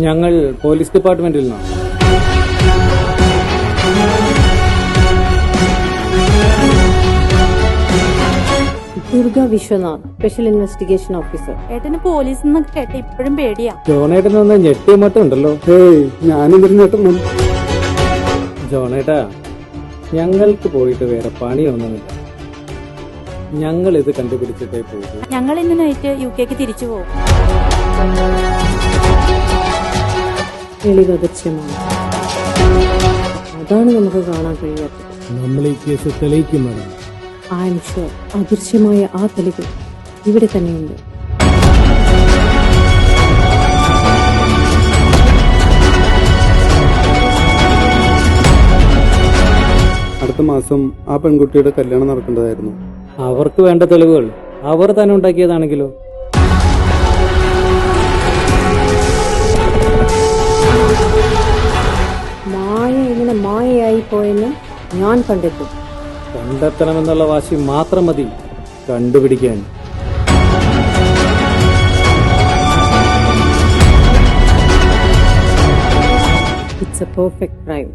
ഞങ്ങൾ പോലീസ് ഡിപ്പാർട്ട്മെന്റിൽ നിന്നാണ്. Durga Vishwanath, special investigation officer. ഏട്ടന് പോലീസ് എന്നൊക്കെ കേട്ട ഇപ്പോഴും പേടിയാ. ജോണേട്ടനൊന്ന് ഞെട്ടിയ മട്ടും ഉണ്ടല്ലോ. ഞാനെന്തിനു ഞെട്ടുന്നു? ജോണേട്ടാ, ഞങ്ങൾക്ക് പോയിട്ട് വേറെ പണിയൊന്നുമില്ല. ഞങ്ങൾ ഇത് കണ്ടുപിടിച്ചിട്ടേ പോകും. ഞങ്ങൾ ഇന്ന് നൈറ്റ് UK തിരിച്ചു പോകും. തെളിവ് അദൃശ്യമാണ്. അതാണ് നമുക്ക് കാണാൻ കഴിയാത്തത്. നമ്മൾ ഈ കേസ് തെളിയിക്കും വേണം. ഐ എം ഷുവർ അദൃശ്യമായ ആ തെളിവ് ഇവിടെ തന്നെയുണ്ട്. അടുത്ത മാസം ആ പെൺകുട്ടിയുടെ കല്യാണം നടക്കേണ്ടതായിരുന്നു. അവർക്ക് വേണ്ട തെളിവുകൾ അവർ തന്നെ ഉണ്ടാക്കിയതാണെങ്കിലോ? മായ എങ്ങനെ മായയായി പോയെന്ന് ഞാൻ കണ്ടെത്തും. കണ്ടെത്തണമെന്നുള്ള വാശി മാത്രം മതി കണ്ടുപിടിക്കാൻ. It's A perfect crime.